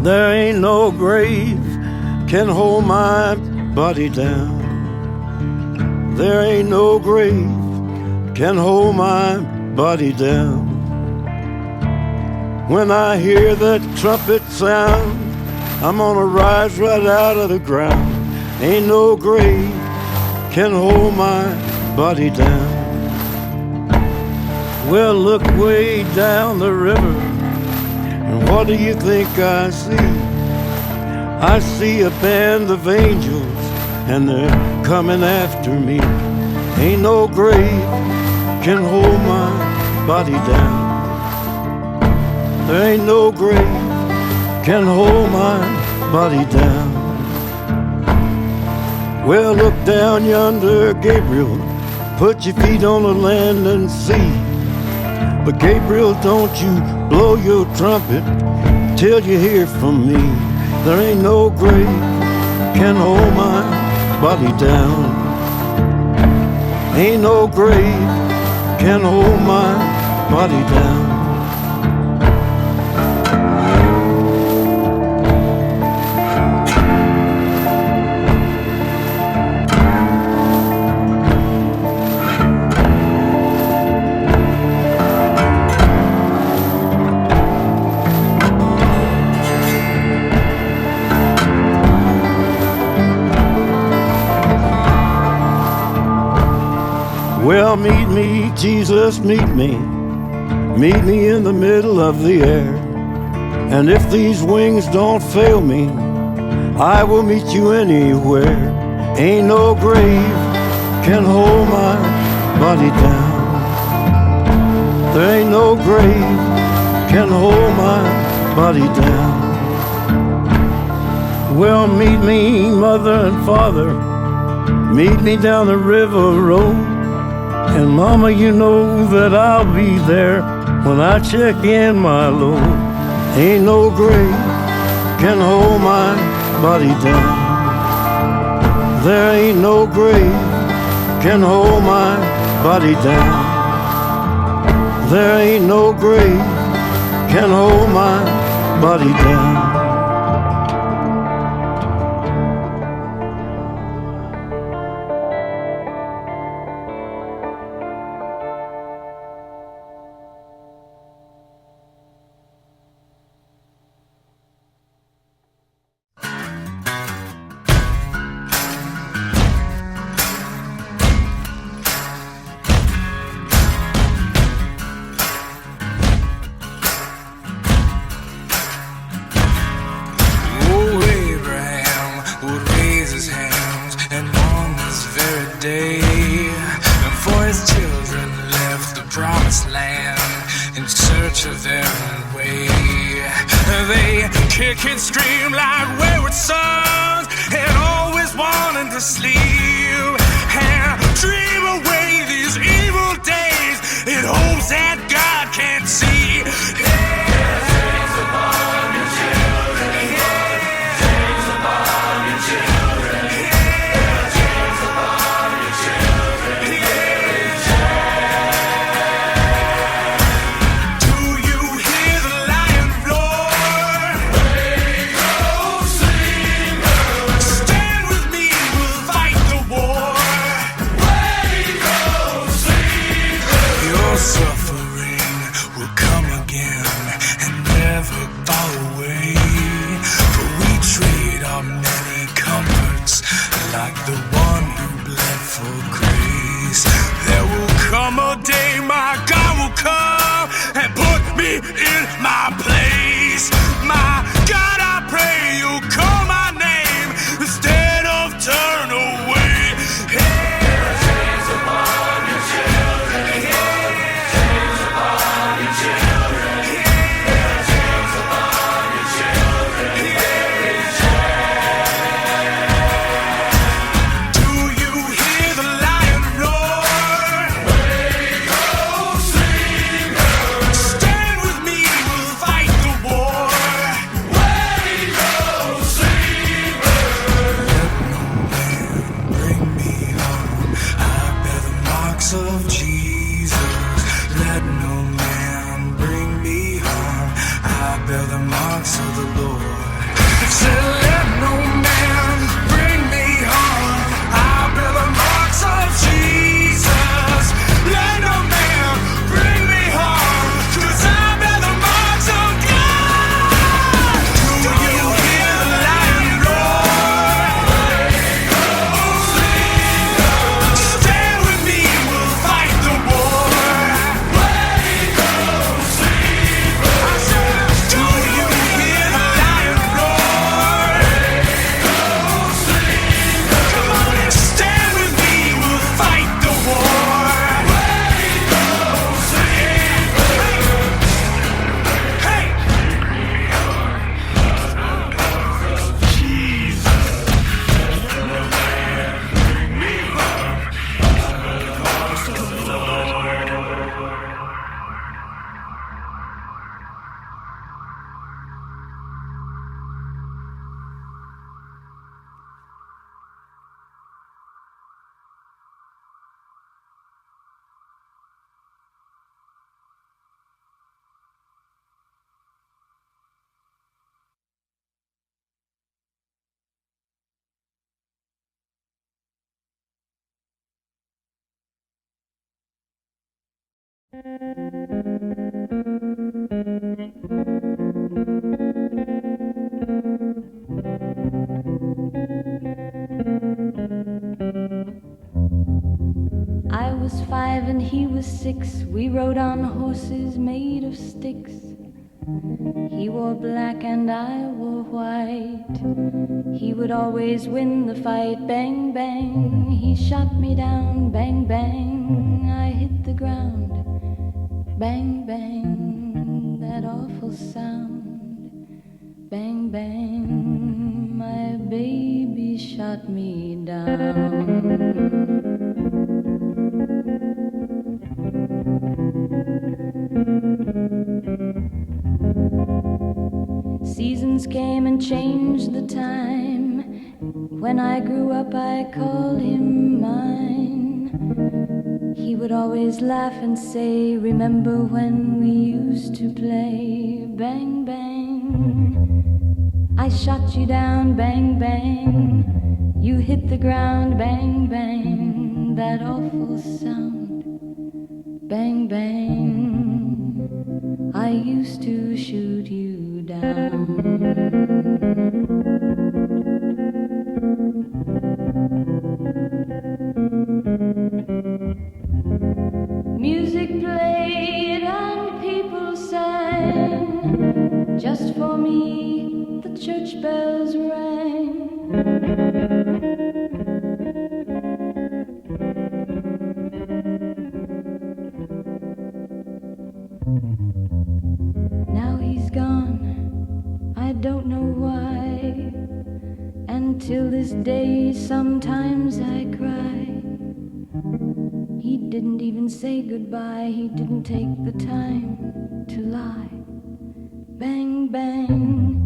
There ain't no grave can hold my body down. There ain't no grave can hold my body down. When I hear that trumpet sound, I'm gonna rise right out of the ground. Ain't no grave can hold my body down. Well, look way down the river, and what do you think I see? I see a band of angels, and they're coming after me. Ain't no grave can hold my body down. There ain't no grave can hold my body down. Well, look down yonder, Gabriel, put your feet on the land and see. But Gabriel, don't you blow your trumpet till you hear from me. There ain't no grave can hold my body down. Ain't no grave can hold my body down. Well, meet me, Jesus, meet me. Meet me in the middle of the air. And if these wings don't fail me, I will meet you anywhere. Ain't no grave can hold my body down. There ain't no grave can hold my body down. Well, meet me, mother and father. Meet me down the river road. And mama, you know that I'll be there when I check in my load. Ain't no grave can hold my body down. There ain't no grave can hold my body down. There ain't no grave can hold my body down. For his children left the promised land in search of their own way. They kick and scream like wayward sons, and always wanting to sleep and dream away these evil days in hopes that God can't see. Chains upon your children, chains upon your children, chains upon your children. Do you hear the lion roar? Wake up, sleeper. Stand with me, we'll fight the war. Wake up, sleeper. Your suffering will come again and never fall away. For we trade our many comforts like the one who bled for grace. There will come a day my God will come and put me in my place. My God, I pray you'll call my name instead of turn away. Chains upon your children, chains upon your children, chains upon your children. Do you hear the lion roar? Wake up, sleeper. Stand with me, we'll fight the war. Wake up, sleeper. Let no man bring me home. I bear the marks of Jesus. Let no man bring me home. I bear the marks of the Lord. Said, let no man bring me harm. I bear the marks of Jesus. Let no man bring me harm, 'cause I bear the marks of God. Do you hear the lion roar? Stand with me, we'll fight the war. I said, do you hear the lion roar? Come on and stand with me, we'll fight the war. Hey! I was 5 and he was 6. We rode on horses made of sticks. He wore black and I wore white. He would always win the fight. Bang, bang, he shot me down. Bang, bang, I hit the ground. Bang, bang, that awful sound. Bang, bang, my baby shot me down. Seasons came and changed the time. When I grew up, I called him mine. He would always laugh and say, remember when we used to play? Bang, bang, I shot you down. Bang, bang, you hit the ground. Bang, bang, that awful sound. Bang, bang, I used to shoot you down. Music played and people sang. Just for me, the church bells rang. Now he's gone, I don't know why. And till this day, sometimes I cry. He didn't even say goodbye. He didn't take the time to lie. Bang, bang,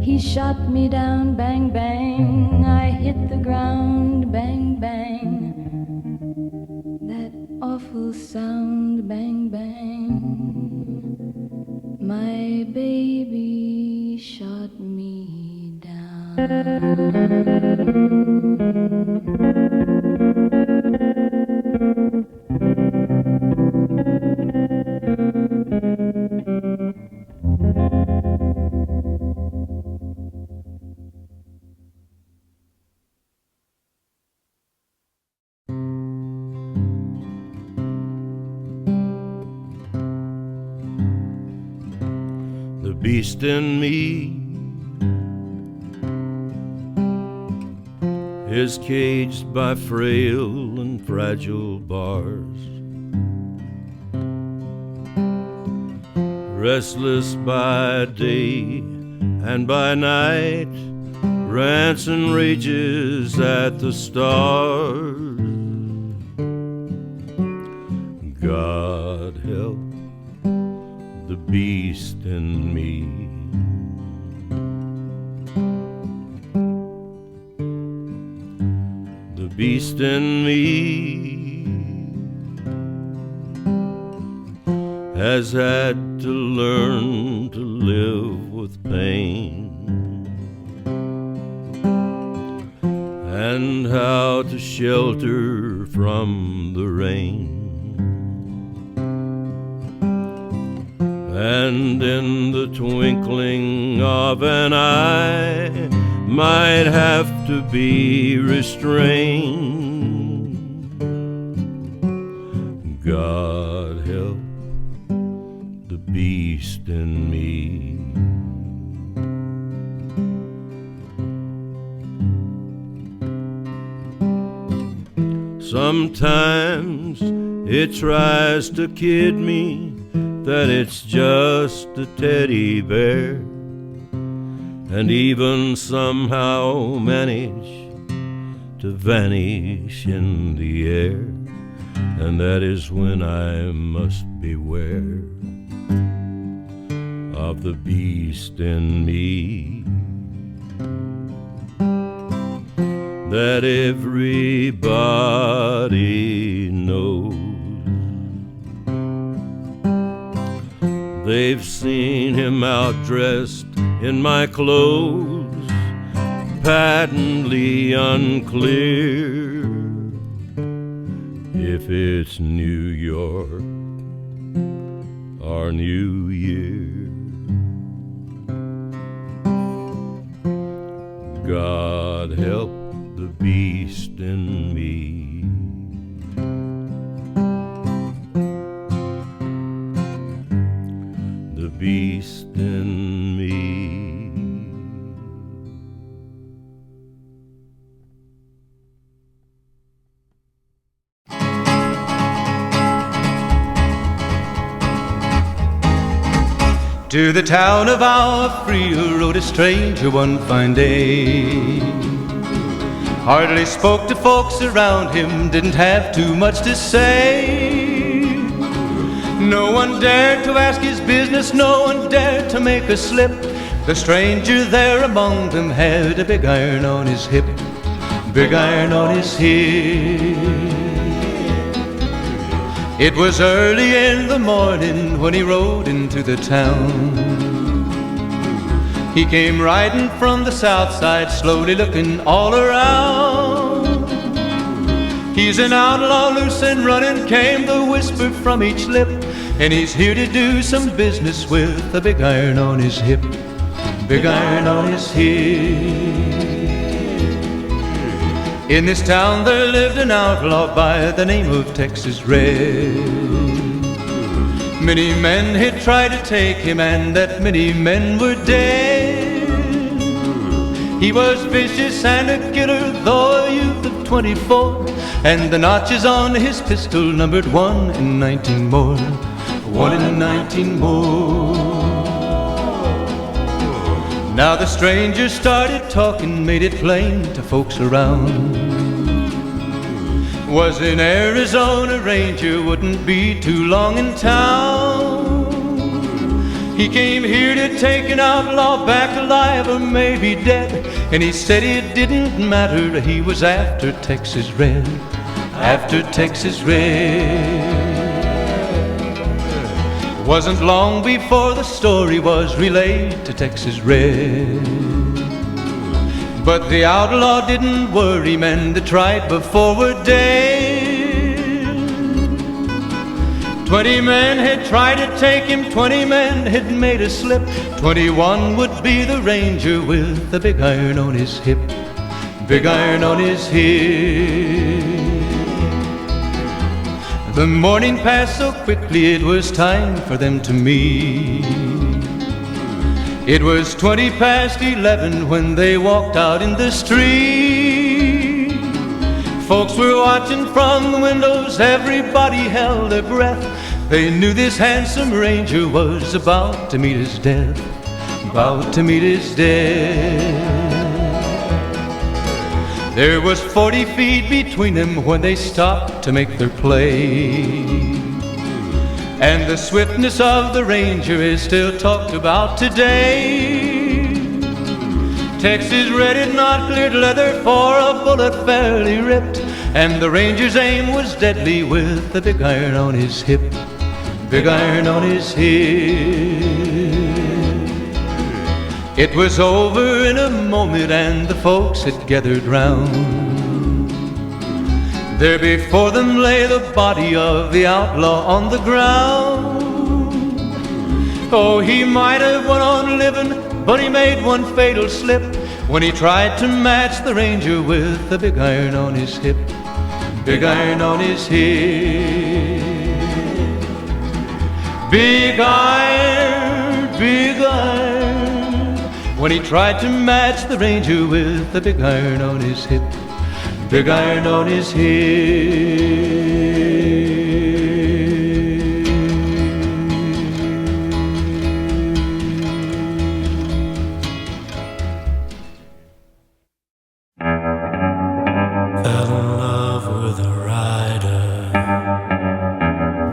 he shot me down. Bang, bang, I hit the ground. Bang, bang, that awful sound. Bang, bang, my baby shot me down. The beast in me is caged by frail and fragile bars, restless by day and by night, rants and rages at the stars. God help the beast in me. The beast in me has had to learn to live with pain. and how to shelter from the rain. And in the twinkling of an eye might have to be restrained. God help the beast in me. Sometimes it tries to kid me that it's just a teddy bear, and even somehow manage to vanish in the air, and that is when I must beware of the beast in me that everybody knows. They've seen him outdressed in my clothes, patently unclear if it's New York or New Year. God help the beast in me. The beast in me. To the town of our Freel rode a stranger one fine day. Hardly spoke to folks around him, didn't have too much to say. No one dared to ask his business, no one dared to make a slip. The stranger there among them had a big iron on his hip, big iron on his hip. It was early in the morning when he rode into the town. He came riding from the south side, slowly looking all around. He's an outlaw, loose and running, came the whisper from each lip, and he's here to do some business with a big iron on his hip, big iron on his hip. In this town there lived an outlaw by the name of Texas Red. Many men had tried to take him, and that many men were dead. He was vicious and a killer, though a youth of 24, and the notches on his pistol numbered 1 in 19 more, 1 in 19 more. Now the stranger started talking, made it plain to folks around. Was an Arizona ranger, wouldn't be too long in town. He came here to take an outlaw back alive or maybe dead, and he said it didn't matter, he was after Texas Red, after Texas Red. Wasn't long before the story was relayed to Texas Red. But the outlaw didn't worry, men that tried before were dead. 20 men had tried to take him, 20 men had made a slip. 21 would be the ranger with the big iron on his hip, big iron on his hip. The morning passed so quickly, it was time for them to meet. It was 20 past 11 when they walked out in the street. Folks were watching from the windows, everybody held their breath. They knew this handsome ranger was about to meet his death, about to meet his death. There was 40 feet between them when they stopped to make their play. And the swiftness of the ranger is still talked about today. Texas Red had not cleared leather for a bullet fairly ripped, and the ranger's aim was deadly with the big iron on his hip, big iron on his hip. It was over in a moment and the folks had gathered round. There before them lay the body of the outlaw on the ground. Oh, he might have went on living, but he made one fatal slip when he tried to match the ranger with the big iron on his hip. Big iron on his hip. Big iron, big iron. When he tried to match the ranger with the big iron on his hip. Big iron on his hip. Fell in love with a rider,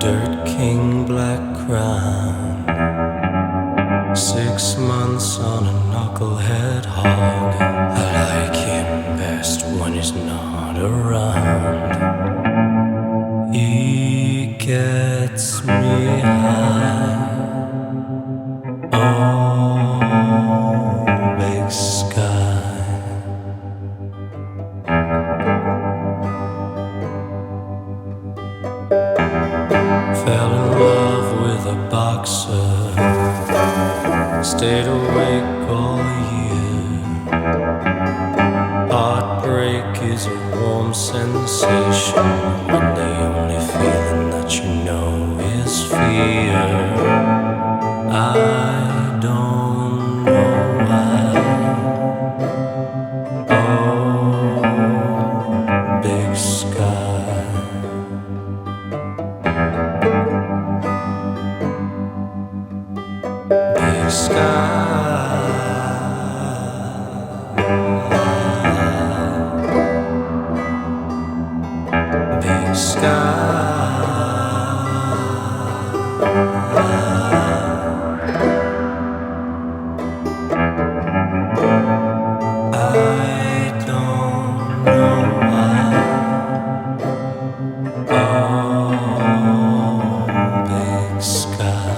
dirt king, black crown. 6 months on a knucklehead hog. I like him best when he's not around. He gets me high. Oh, big sky. Fell in love with a boxer, stayed awake all year. Heartbreak is a warm sensation when the only feeling that you know is fear. I don't know why. Oh, big sky. Big sky. Big sky. I don't know why. Oh, big sky.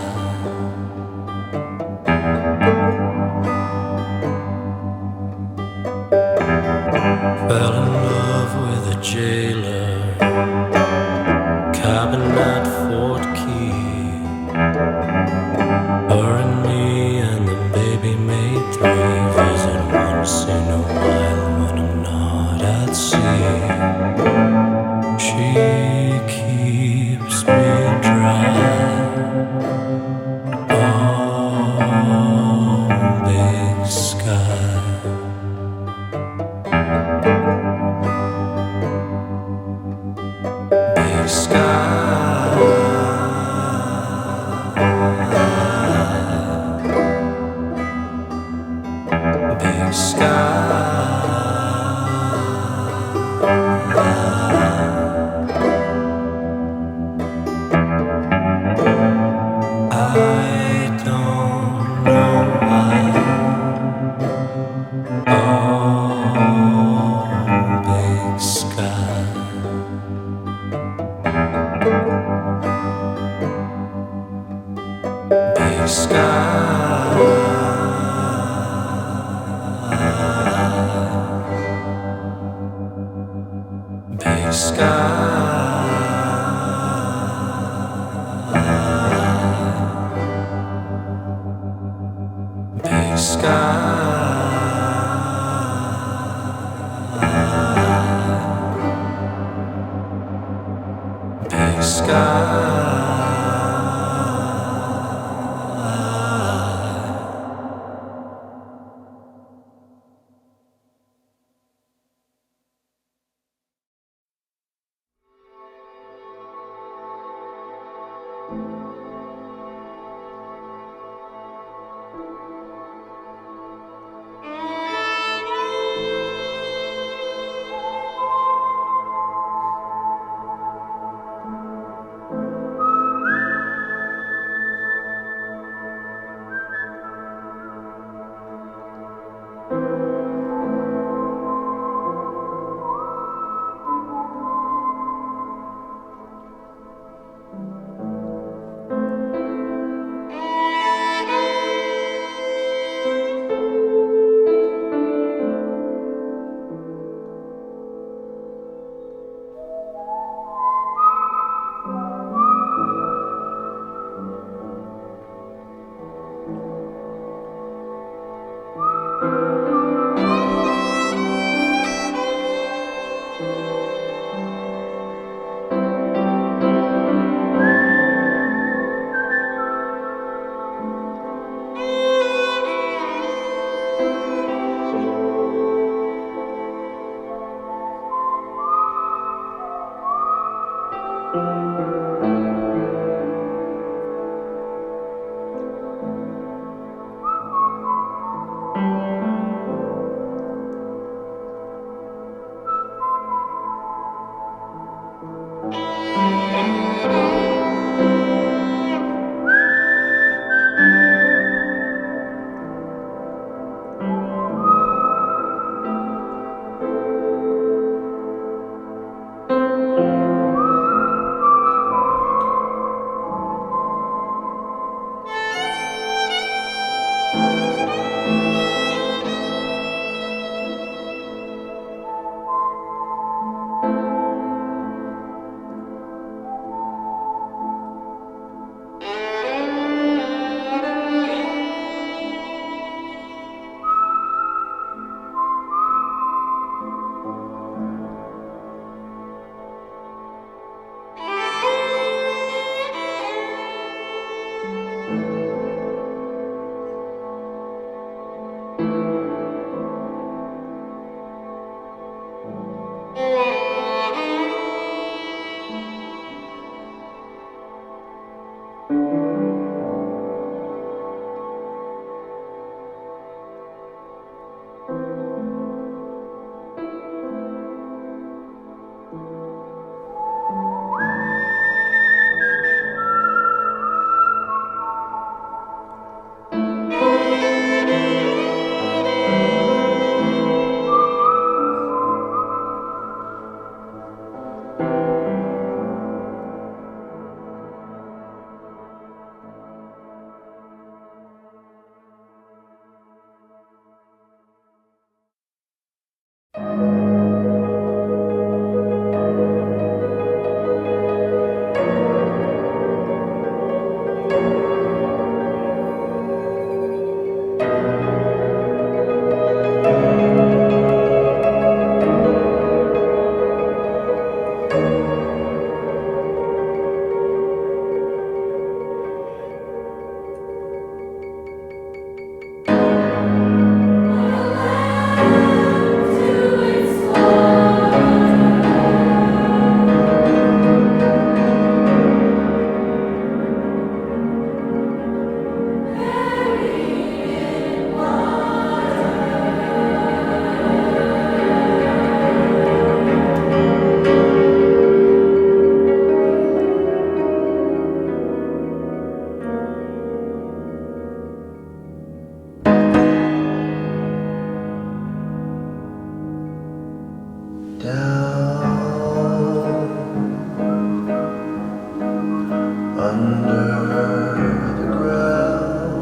Fell in love with a jailer, cabin at Fort Key. Her and me and the baby made 3. Visit once in a while when I'm not at sea. She keeps me dry. Oh, big sky. Big sky. Big sky. I don't know why. Oh, big sky. Big sky. Big sky. Big sky. Big sky. under the ground.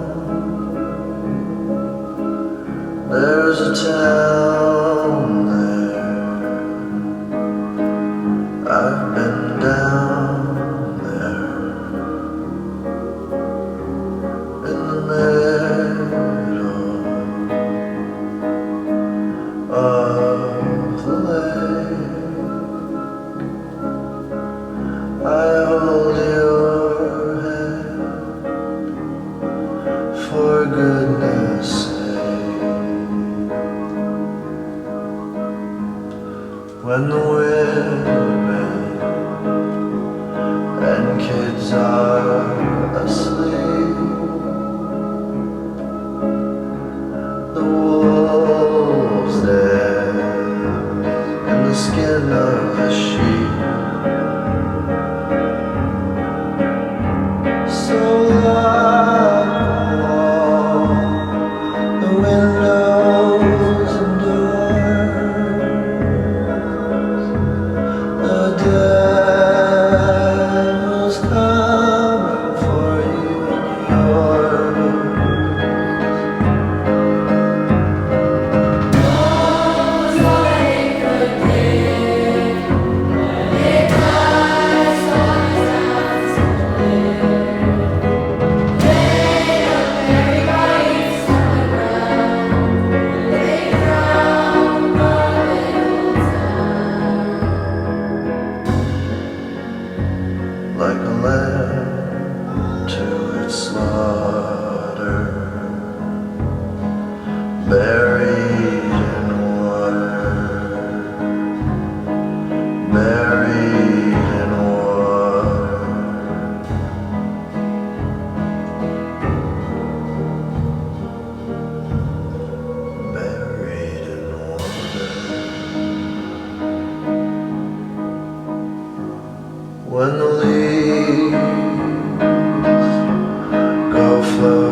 There's a town there. I've been down there in the middle of the lake. I hold your hand for goodness sake. When the women and kids are asleep, the wolves dance in the skin of the sheep. So lock all the windows and doors. The devil's coming for you and yours. Like a lamb to its slaughter, buried in water, buried in water. Buried in water. When the leaves go floating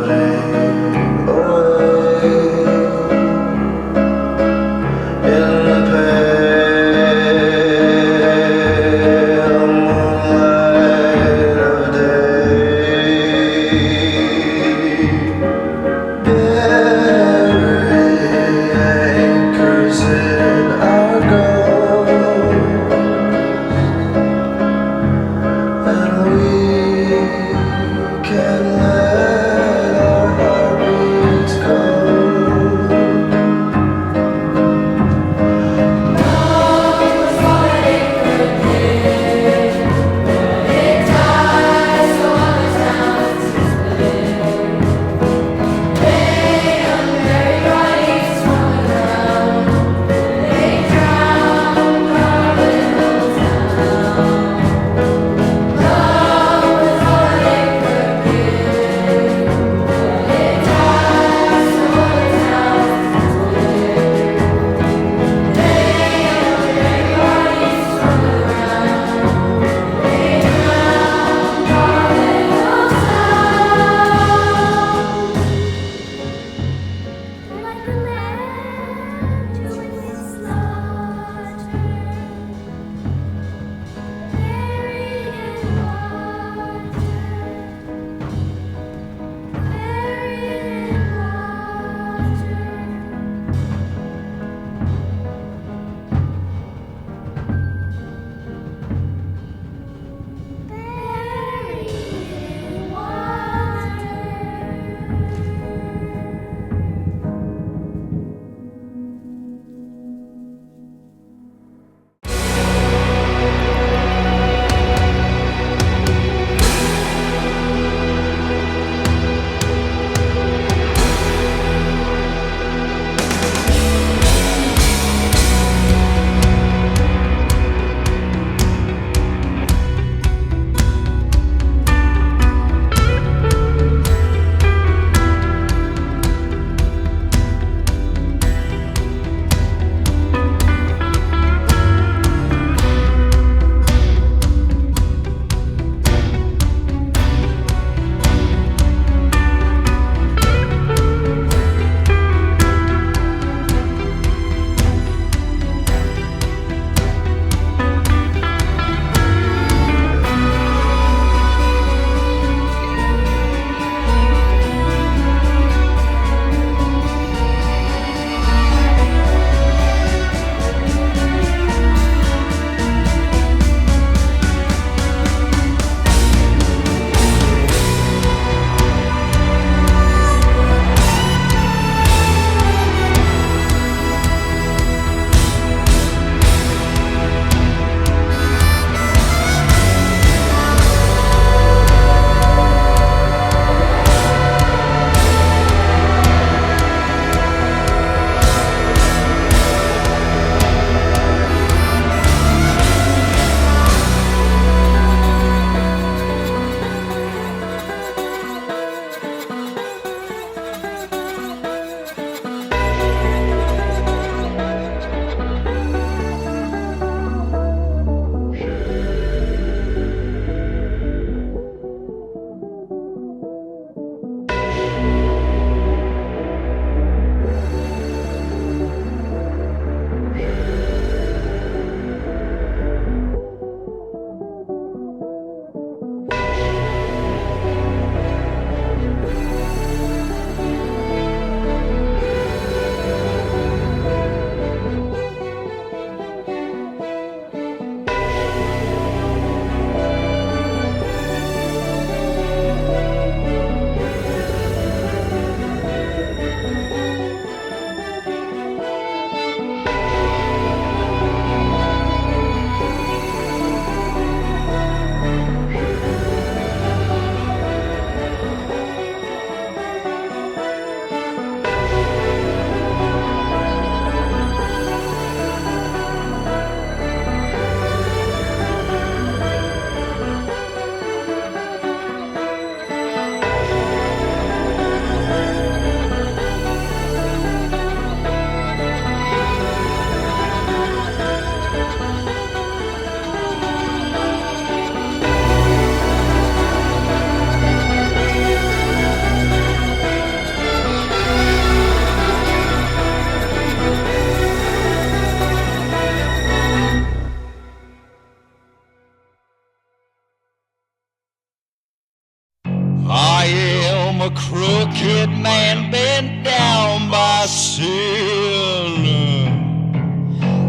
a crooked man bent down by sin.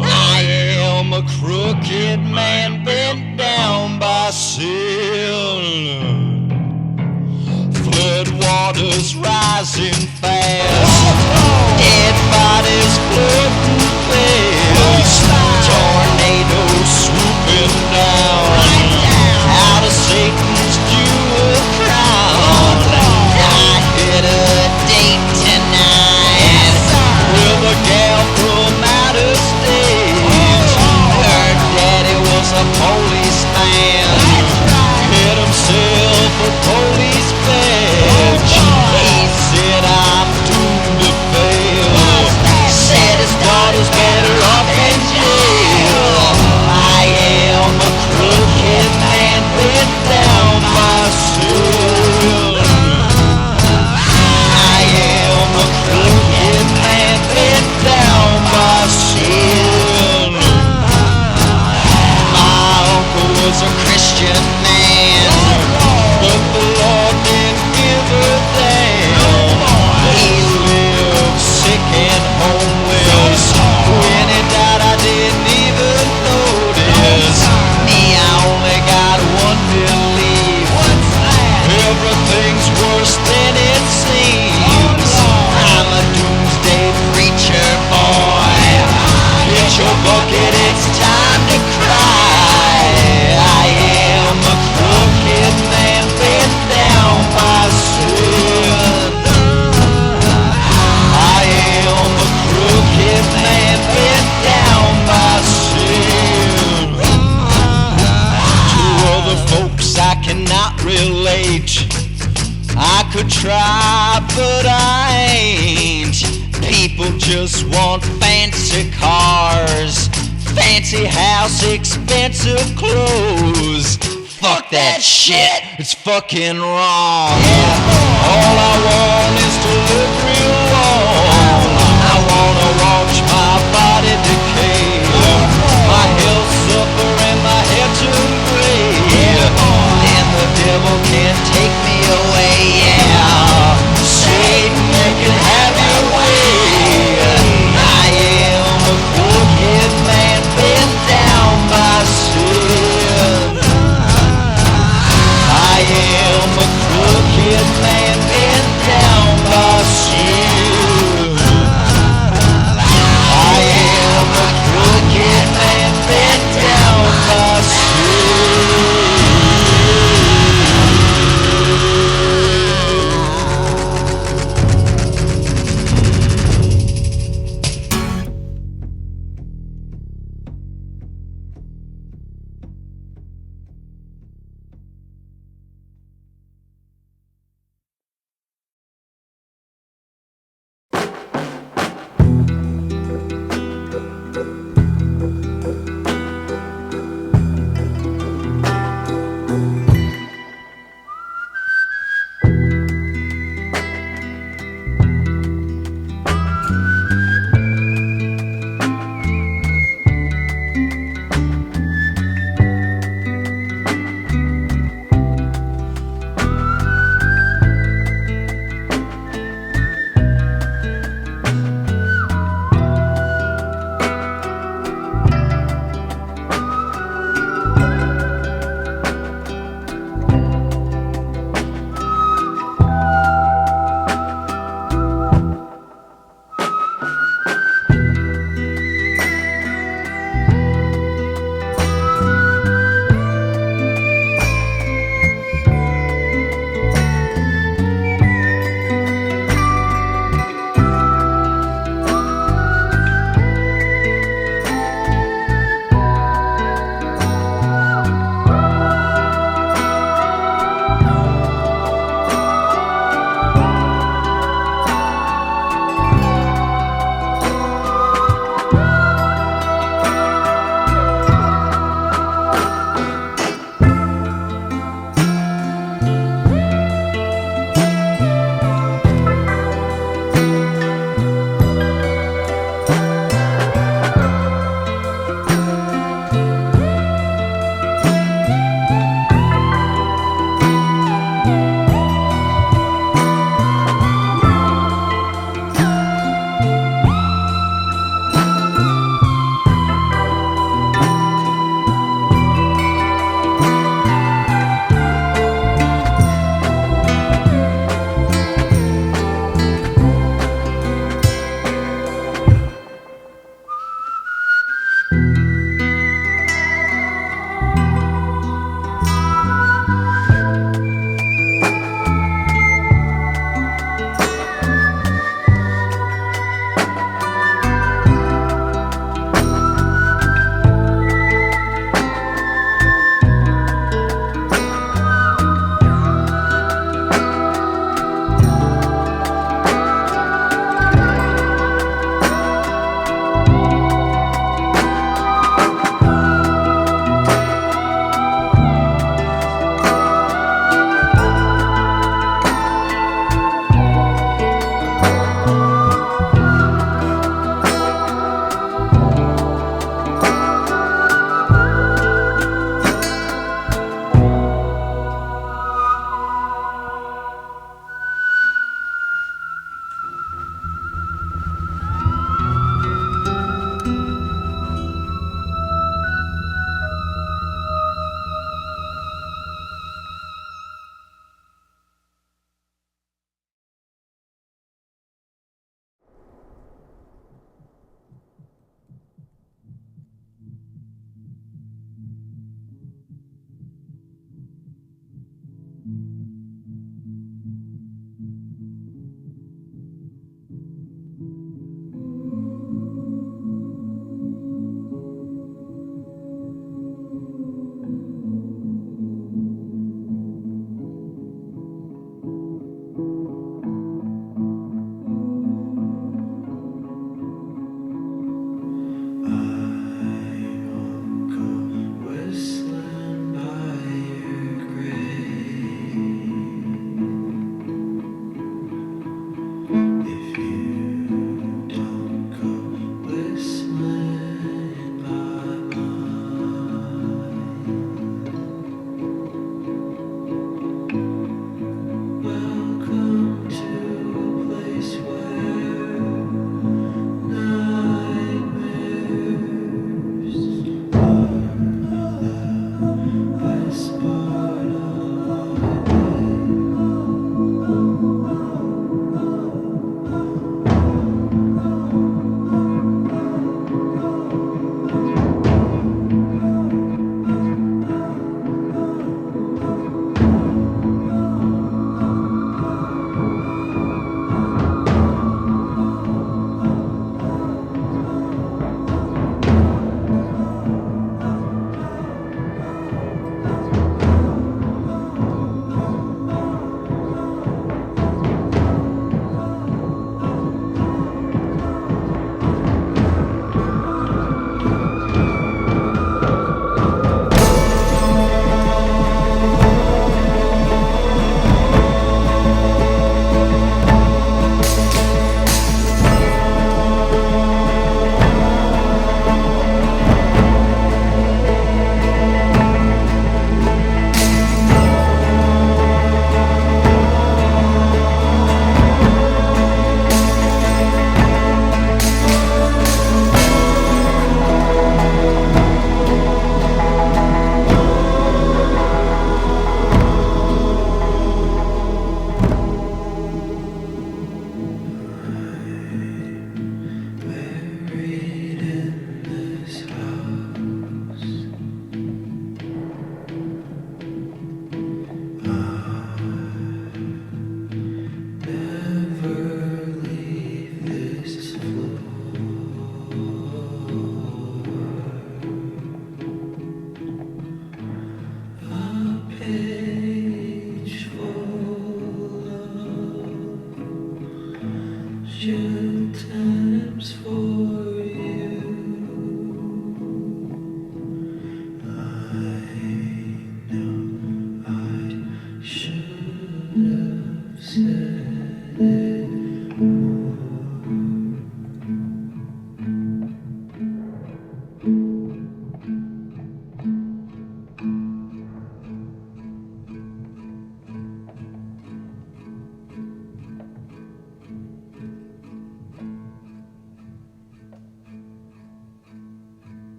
I am a crooked man bent down by sin. Flood waters rising fast, dead bodies floating past, tornadoes swooping down out of Satan's jewel crown. I hit a date tonight with a gal from outer state. Her daddy was a policeman, hit himself a police badge. He said I'm doomed to fail, said his daughter's better off in jail. I am a crooked man bent down by sin. I am a crooked man bent down by sin. My uncle was a Christian man, but the Lord didn't give a damn. He lived sick and homeless. When he died, I didn't even notice. Me, I only got one belief. Everything's worse than it seems. I'm a doomsday preacher boy. Get your bucket, it's time to cry. I am a crooked man bent down by sin. I am a crooked man bent down by sin. To other folks I cannot relate. I could try, but I ain't. People just want fancy cars, fancy house, expensive clothes. Fuck that shit, it's fucking wrong. All I want is to live real long. I wanna watch my body decay, my health suffer and my hair turn gray. Then the devil can't take me away, yeah. Satan, you can have your way. I am a crooked man bent down by sin. I am a crooked man bent down by sin. I am a crooked man bent down by sin.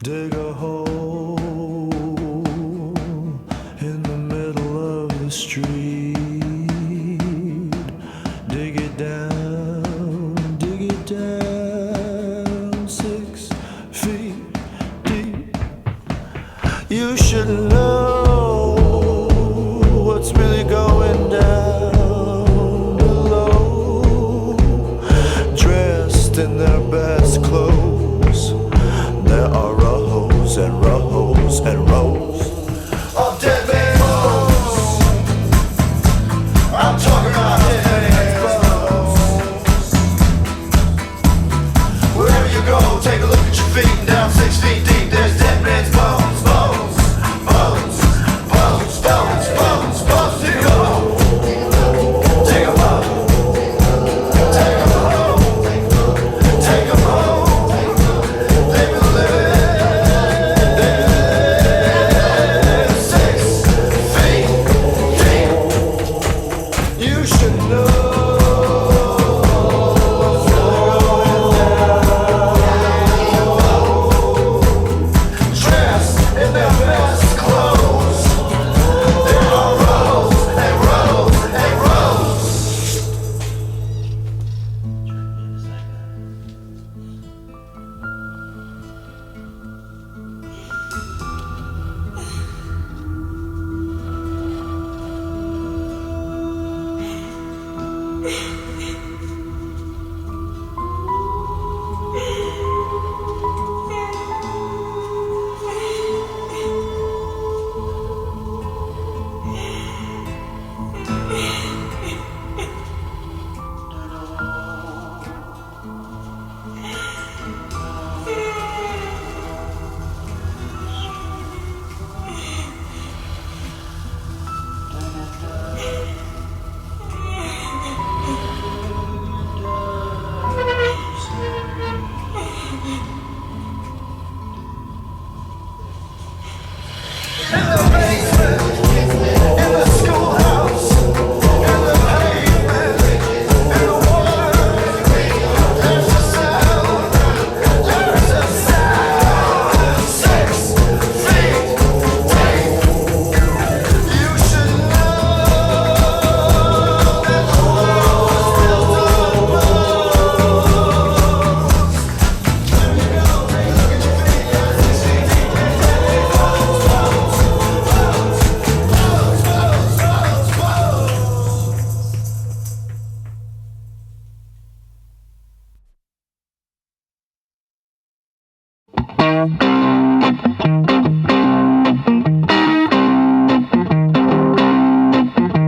Dig a hole in the middle of the street. Dig it down 6 feet deep. You should know what's really going down below. Dressed in their best clothes, there are rows and rows and rows of dead man's bones. I'm talking about dead man's bones. Wherever you go, take a look at your feet, and down 6 feet deep, there's dead man's bones, bones, bones, bones, bones, bones, bones to go. Take 'em home, take 'em home, take 'em home. They will live 6 feet deep. You should know. Dressed in their best clothes, there are rows and rows and rows.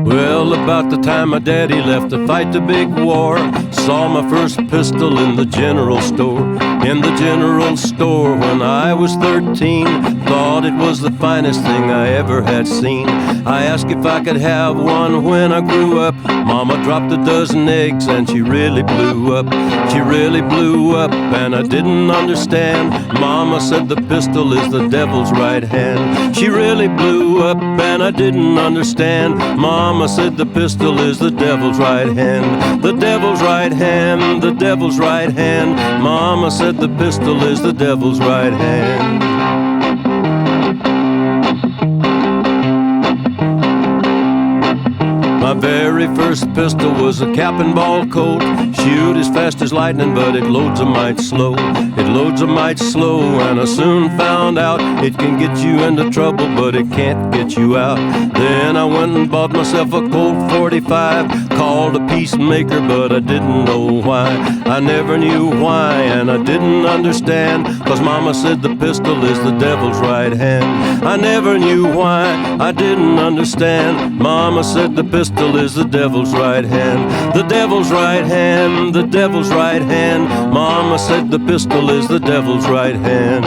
Well, about the time my daddy left to fight the big war, saw my first pistol in the general store. In the general store when I was 13, thought it was the finest thing I ever had seen. I asked if I could have one when I grew up. Mama dropped a dozen eggs and she really blew up. She really blew up and I didn't understand. Mama said the pistol is the devil's right hand. She really blew up and I didn't understand. Mama said the pistol is the devil's right hand. The devil's right hand, the devil's right hand. Mama said the pistol is the devil's right hand. My very first pistol was a cap and ball Colt. Shoot as fast as lightning, but it loads a mite slow. It loads a mite slow, and I soon found out it can get you into trouble, but it can't get you out. Then I went and bought myself a Colt 45, called a peacemaker, but I didn't know why. I never knew why, and I didn't understand, 'cause Mama said the pistol is the devil's right hand. I never knew why, I didn't understand. Mama said the pistol is the devil's right hand. The devil's right hand, the devil's right hand. Mama said the pistol is the devil's right hand.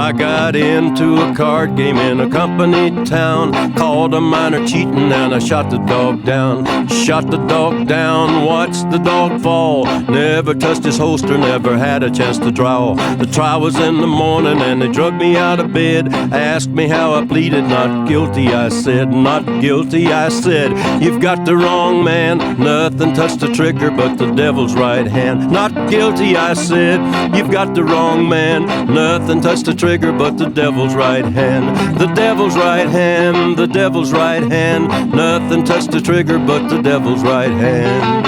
I got into a card game in a company town, called a miner cheating, and I shot the dog down. Shot the dog down, watched the dog fall. Never touched his holster, never had a chance to draw. The trial was in the morning and they drugged me out of bed. Asked me how I pleaded, not guilty I said, not guilty I said. You've got the wrong man, nothing touched the trigger but the devil's right hand. Not guilty I said, you've got the wrong man, nothing touched the trigger but the devil's right hand. The devil's right hand, the devil's right hand. Nothing touched the trigger but the devil's right hand.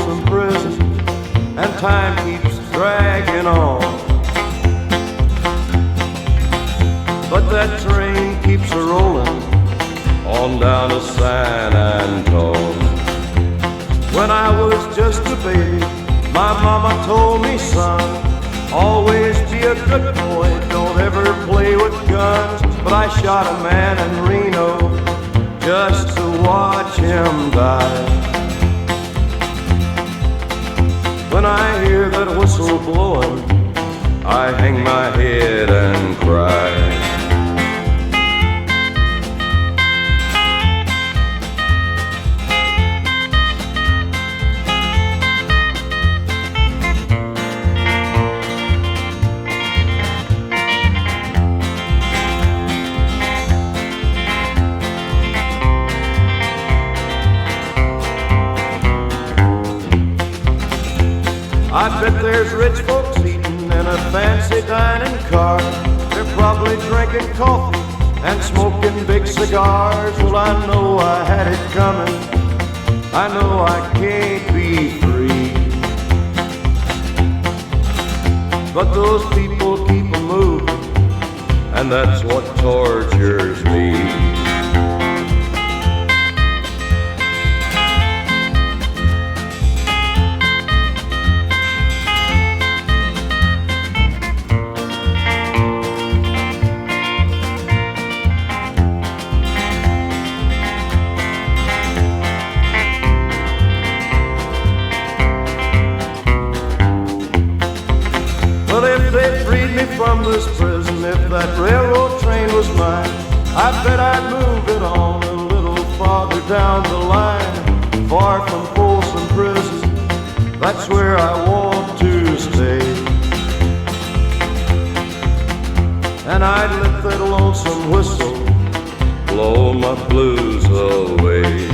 Folsom Prison, and time keeps dragging on. But that train keeps a-rolling on down to San Antone. When I was just a baby, my mama told me, son, always be a good boy, don't ever play with guns. But I shot a man in Reno just to watch him die. When I hear that whistle blowing, I hang my head and cry. I bet there's rich folks eating in a fancy dining car. They're probably drinking coffee and smoking big cigars. Well, I know I had it coming, I know I can't be free. But those people keep a moving, and that's what tortures me. From this prison, if that railroad train was mine, I bet I'd move it on a little farther down the line. Far from Folsom Prison, that's where I want to stay. And I'd let that lonesome whistle blow my blues away.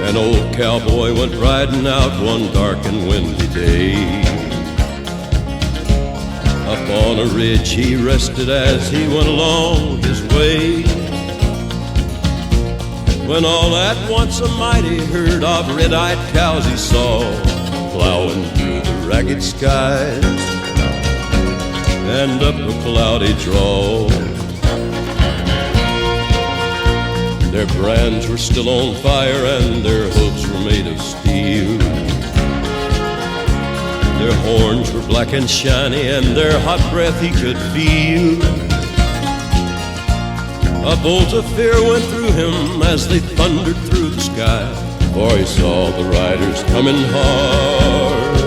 An old cowboy went riding out one dark and windy day. Up on a ridge he rested as he went along his way, when all at once a mighty herd of red-eyed cows he saw plowing through the ragged skies and up a cloudy draw. Their brands were still on fire and their hooves were made of steel. Their horns were black and shiny and their hot breath he could feel. A bolt of fear went through him as they thundered through the sky, for he saw the riders coming hard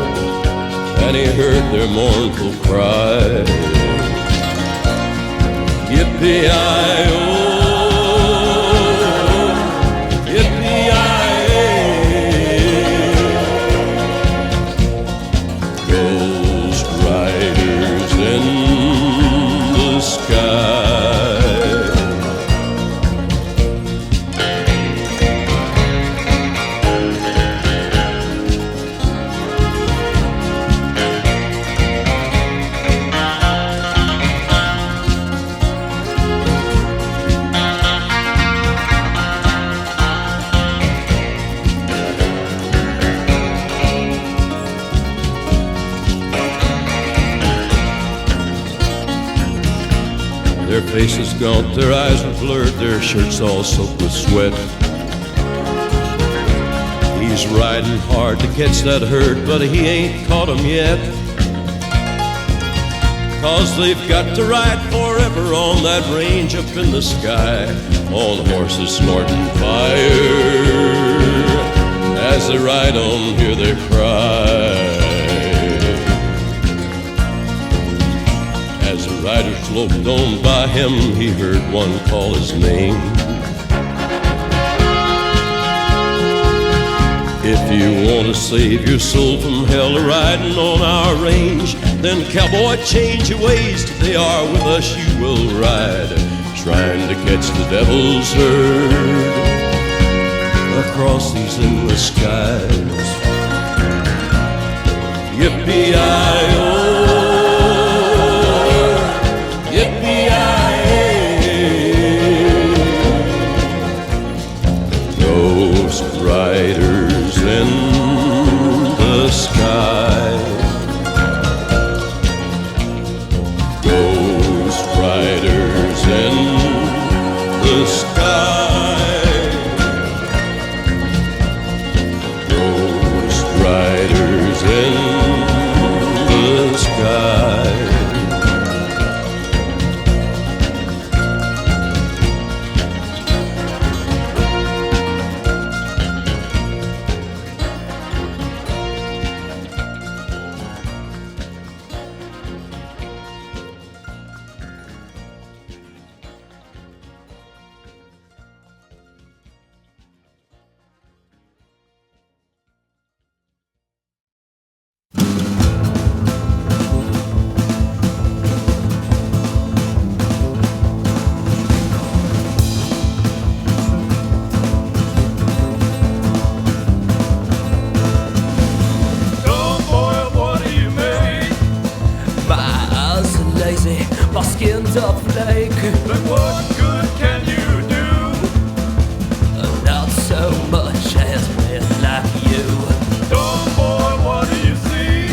and he heard their mournful cry. Yippee-i-oh, Their faces gaunt, their eyes were blurred, their shirts all soaked with sweat. He's riding hard to catch that herd, but he ain't caught 'em yet. 'Cause they've got to ride forever on that range up in the sky, on horses snorting fire. As they ride on, hear their cry. As the riders loped on by him, he heard one call his name. If you want to save your soul from hell riding on our range, then cowboy, change your ways. Today are with us you will ride, trying to catch the devil's herd. across these endless skies. Yippee-i-oh, yippee-i-ay. Ghost riders in the sky. Ghost riders in the sky. Ghost riders in the sky. My skin's a flake, But what good can you do? not so much as men like you. Dumb boy, what do you see?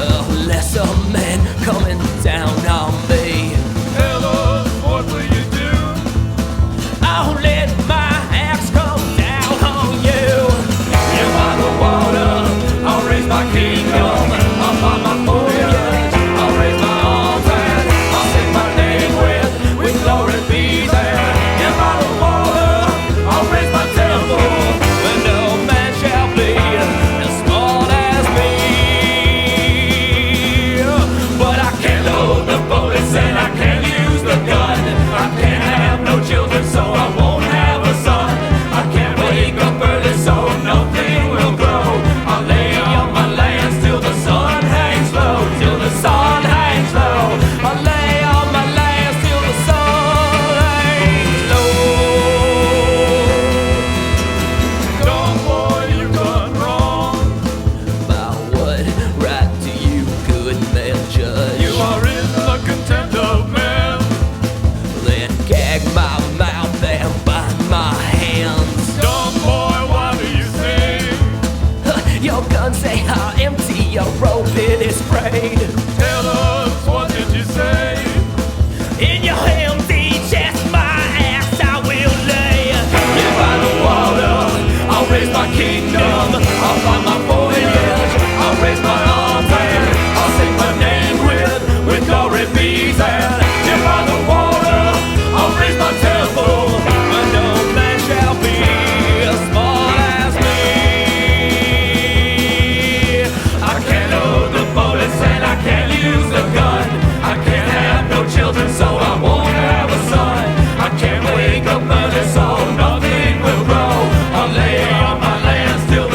A lesser man coming down on me. Tell us, what will you do? I'll let my axe come down on you. If by the water, I'll raise my kingdom. I'll find my foliage, I'll raise my arms and I'll sing my name with glory be there. If by the water, I'll raise my temple. But no man shall be as smart as me. But I can't load the bullets and I can't use the gun. I can't have no children, so I won't have a son. I can't wake up early, so nothing will grow. I'll lay on my lands till the sun hangs low, till the sun hangs low. I'll lay on my lands till the sun hangs low. Dumb boy, you've done wrong. By what right do you, good man, judge? You are in the contempt of men. Then gag my mouth and bind my hands. Dumb boy, why do you sing? Your guns say how empty your rope it is sprayed. Tell us, what did you say? In your empty chest, my axe I will lay. If by the water, I'll raise my kingdom. I'll find my foliage, I'll raise my arms and I'll sing my name with glory bees. And if by the water, I'll raise my temple. But no man shall be as smart as me. I can't load the bullets and I can't use the gun. I can't have no children, so I won't have a son. I can't wake up early, so nothing will grow. I'll lay on my lands till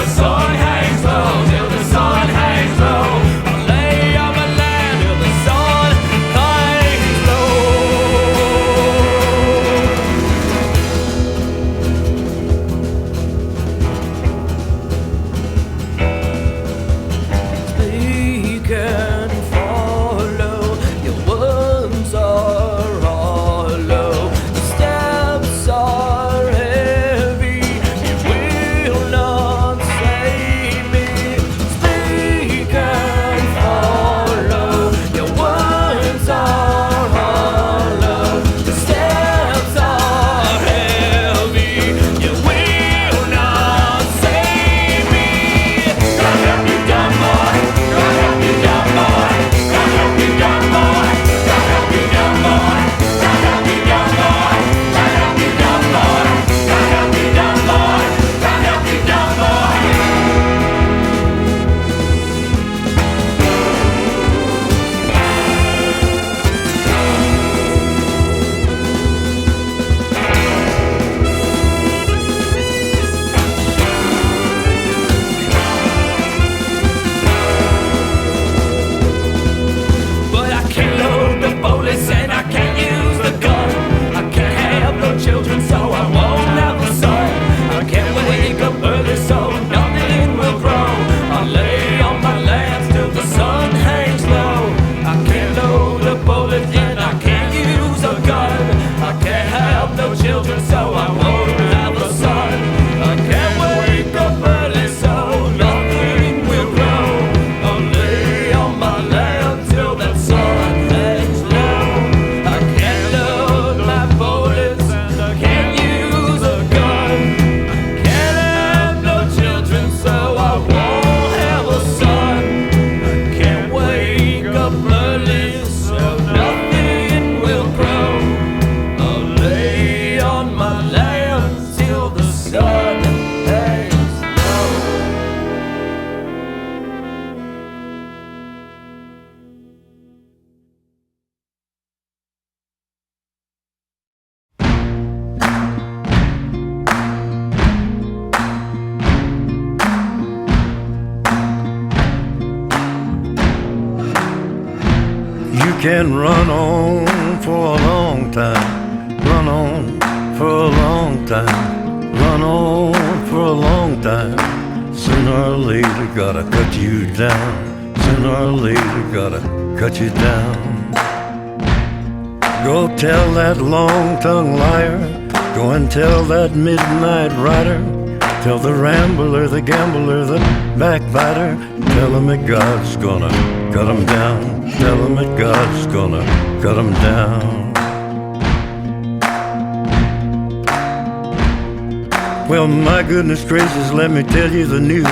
can run on for a long time, run on for a long time, run on for a long time. Sooner or later gotta cut you down, sooner or later gotta cut you down. Go tell that long-tongued liar, go and tell that midnight rider, tell the rambler, the gambler, the backbiter, tell him that God's gonna cut him down, tell him that God's gonna cut him down. Well, my goodness gracious, let me tell you the news.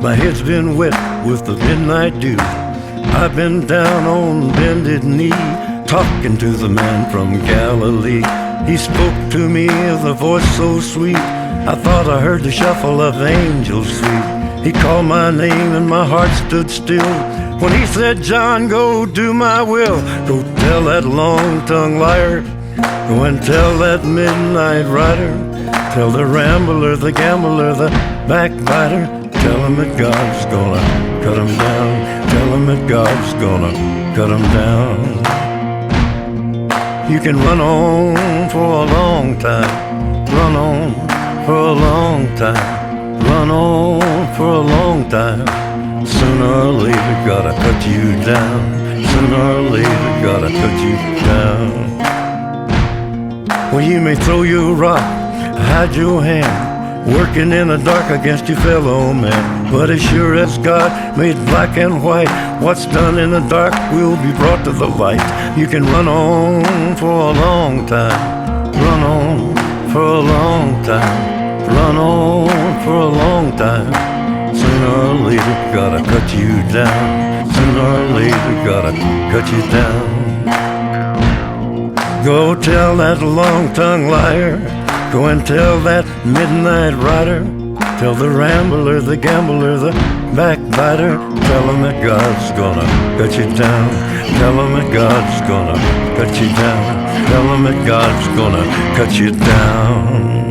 My head's been wet with the midnight dew. I've been down on bended knee, talking to the man from Galilee. He spoke to me with a voice so sweet, I thought I heard the shuffle of angels sweet. He called my name and my heart stood still when he said, John, go do my will. Go tell that long-tongued liar, go and tell that midnight rider, tell the rambler, the gambler, the backbiter, tell him that God's gonna cut him down, tell him that God's gonna cut him down. You can run on for a long time, run on for a long time, run on for a long time. Sooner or later gotta cut you down, sooner or later gotta cut you down. Well, you may throw your rock, hide your hand, working in the dark against your fellow man, but as sure as God made black and white, what's done in the dark will be brought to the light. You can run on for a long time, run on for a long time, run on for a long time. Sooner or later gotta cut you down, sooner or later gotta cut you down. Go tell that long-tongued liar, go and tell that midnight rider, tell the rambler, the gambler, the backbiter, tell him that God's gonna cut you down, tell him that God's gonna cut you down, tell him that God's gonna cut you down.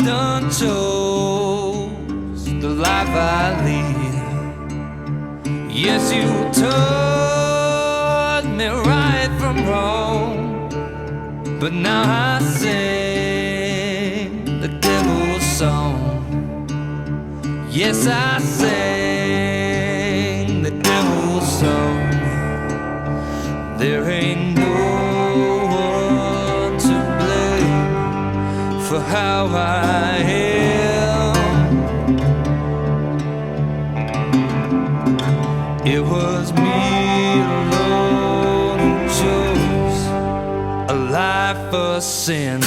done chose the life I lead. Yes, you taught me right from wrong, but now I sing the devil's song. Yes, I sing the devil's song. There ain't no one to blame for how I am. It was me alone who chose a life of sin.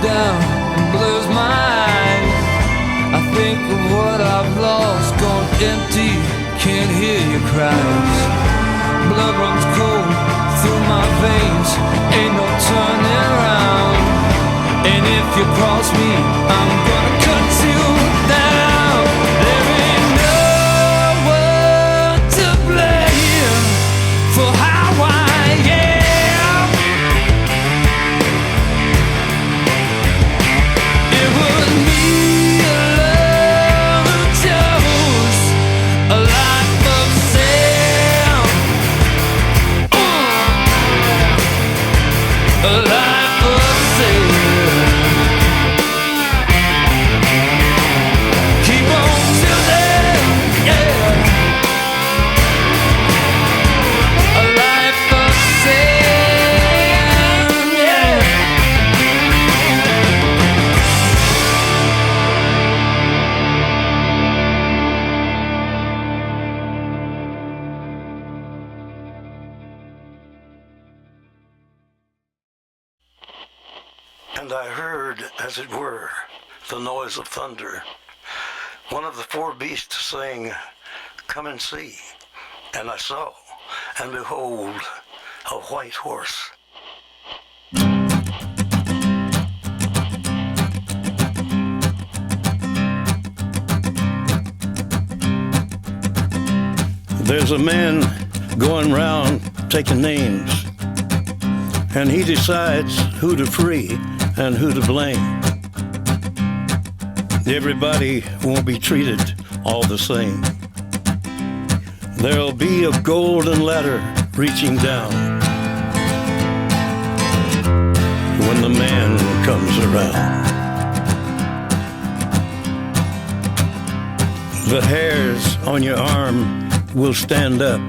Down and blurs my eyes. I think of what I've lost, gone empty, can't hear your cries. Blood runs cold through my veins, ain't no turning around. And if you cross me, I'm gonna cut you down. There ain't no one to blame for how I am. And I heard, as it were, the noise of thunder. One of the four beasts saying, "Come and see." And I saw, and behold, a white horse. There's a man going round taking names, and he decides who to free and who to blame. Everybody won't be treated all the same. There'll be a golden ladder reaching down when the man comes around. The hairs on your arm will stand up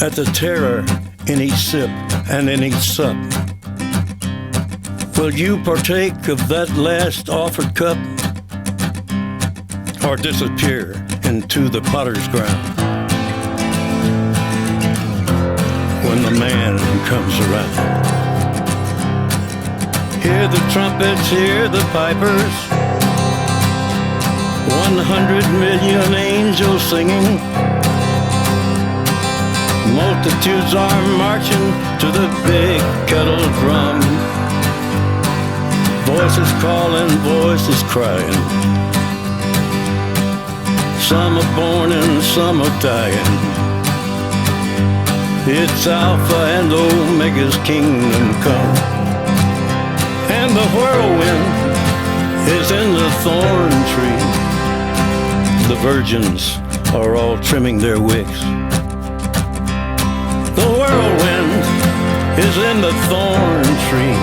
at the terror in each sip and in each sup. Will you partake of that last offered cup, or disappear into the potter's ground when the man comes around? Hear the trumpets, hear the pipers, 100 million angels singing. Multitudes are marching to the big kettle drum. Voices calling, voices crying. Some are born and some are dying. It's Alpha and Omega's kingdom come. And the whirlwind is in the thorn tree. The virgins are all trimming their wicks. The whirlwind is in the thorn tree.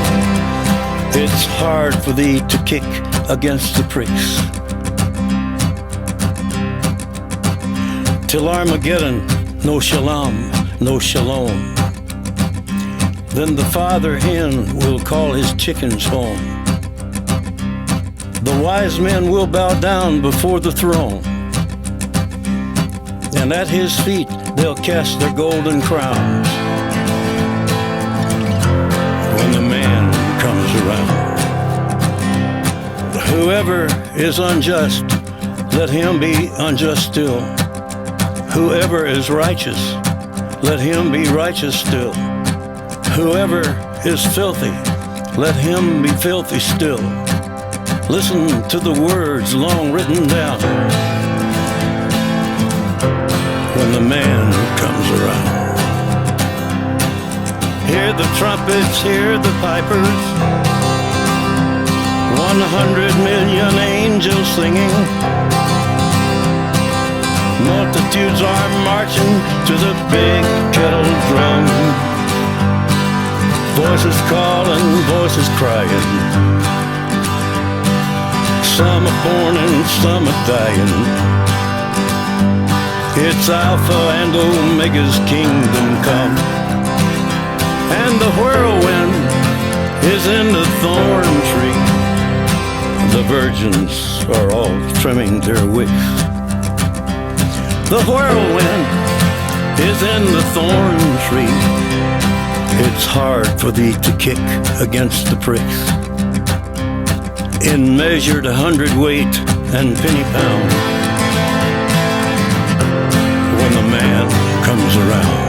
It's hard for thee to kick against the pricks. Till Armageddon, no shalom, no shalom. Then the father hen will call his chickens home. The wise men will bow down before the throne, and at his feet they'll cast their golden crowns when the man comes around. Whoever is unjust, let him be unjust still. Whoever is righteous, let him be righteous still. Whoever is filthy, let him be filthy still. Listen to the words long written down when the man comes around. Hear the trumpets, hear the pipers, 100 million angels singing. Multitudes are marching to the big kettle drum. Voices calling, voices crying. Some are born and some are dying. It's Alpha and Omega's kingdom come. And the whirlwind is in the thorn tree. The virgins are all trimming their wicks. The whirlwind is in the thorn tree. It's hard for thee to kick against the pricks. In measured 100-weight and penny pound, when the man comes around.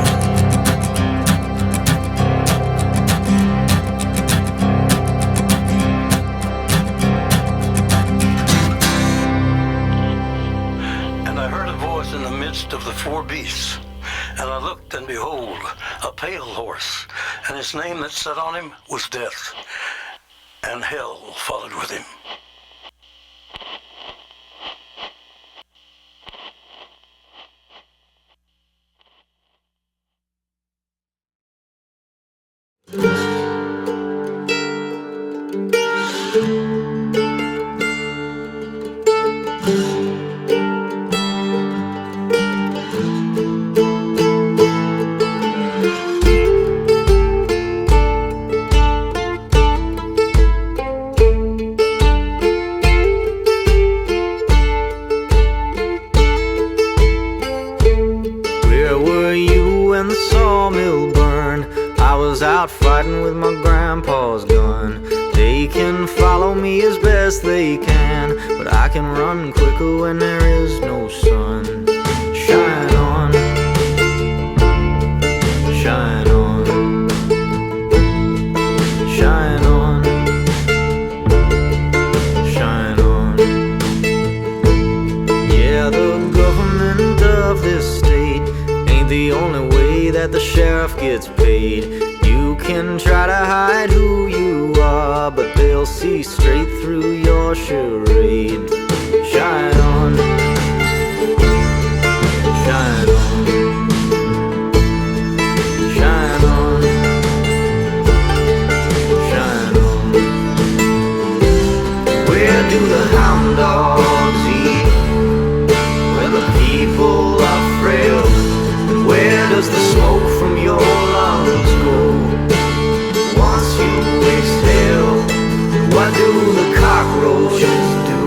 In the midst of the four beasts, and I looked, and behold, a pale horse, and his name that sat on him was Death, and hell followed with him. Out fighting with my grandpa's gun. They can follow me as best they can, but I can run quicker when there is no sun. Shine on, shine on, shine on, shine on. Yeah, the government of this state ain't the only way that the sheriff gets paid. You can try to hide who you are, but they'll see straight through your charade. Shine on, shine on, shine on, shine on. Where do the hound dogs eat? Where the people are frail? Where does the smoke from your lungs go? Once you exhale, what do the cockroaches do?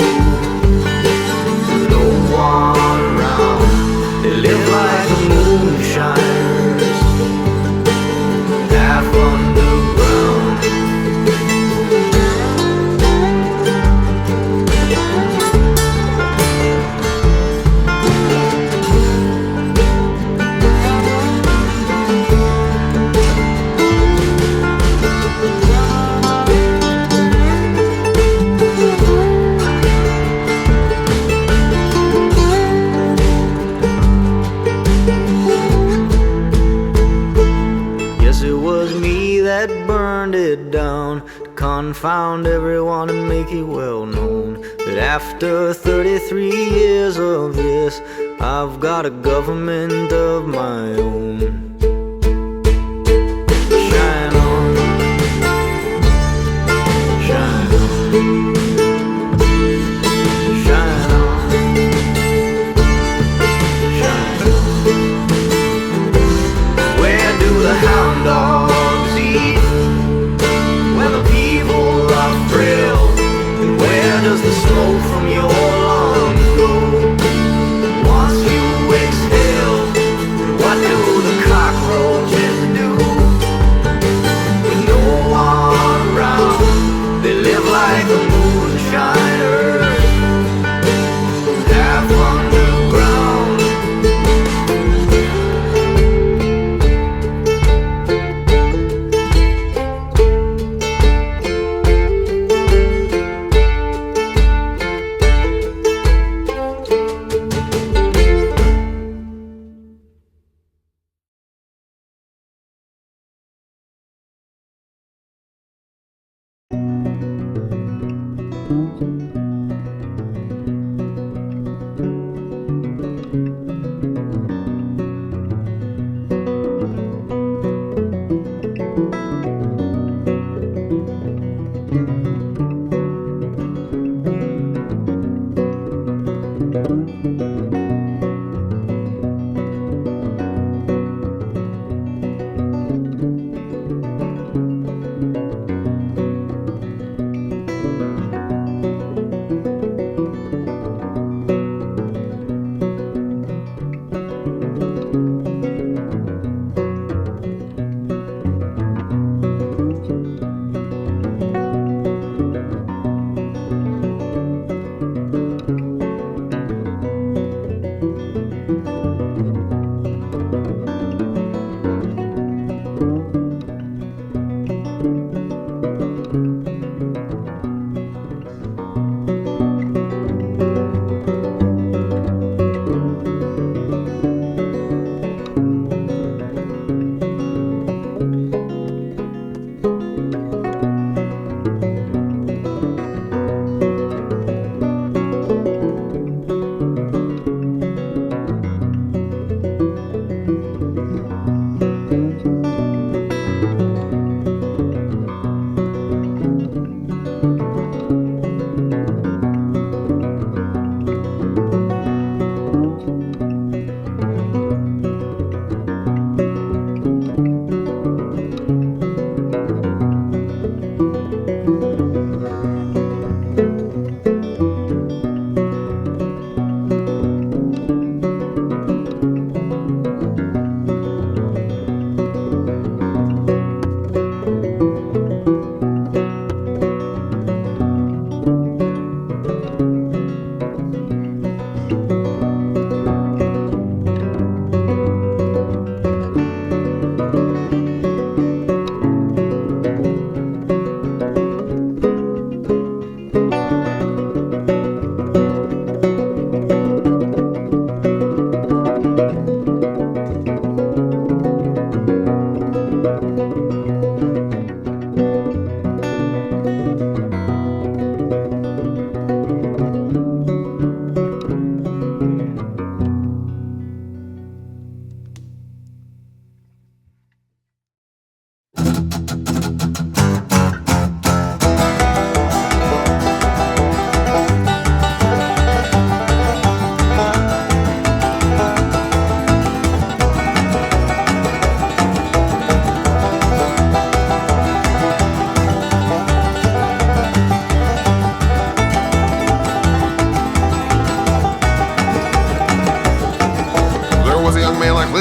confound everyone and make it well known that after 33 years of this, I've got a government of my own. Shine on, shine on, shine on, shine on. Where do the hound dogs eat when the people are thrilled? And where does the smoke from your lungs go once you exhale? And what do the cockroaches do with no one around? They live like the moonshiners, half underground.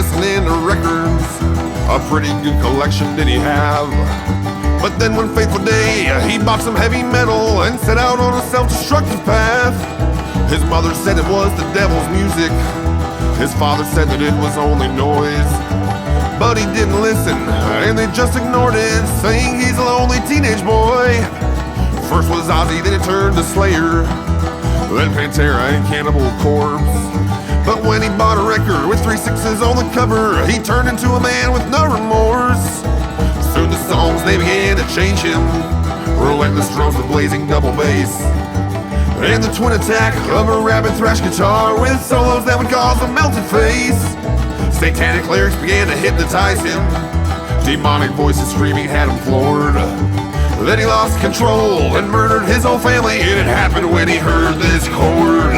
listening to records. A pretty good collection did he have. But then one fateful day, he bought some heavy metal and set out on a self-destructive path. His mother said it was the devil's music. His father said that it was only noise. But he didn't listen, and they just ignored it, saying he's a lonely teenage boy. First was Ozzy, then it turned to Slayer, then Pantera and Cannibal Corpse. But when he bought a record with 3 6s on the cover, he turned into a man with no remorse. Soon the songs, they began to change him. Relentless drums with blazing double bass, and the twin attack of a rabid thrash guitar with solos that would cause a melted face. Satanic lyrics began to hypnotize him. Demonic voices screaming had him floored. Then he lost control and murdered his whole family. It had happened when he heard this chord.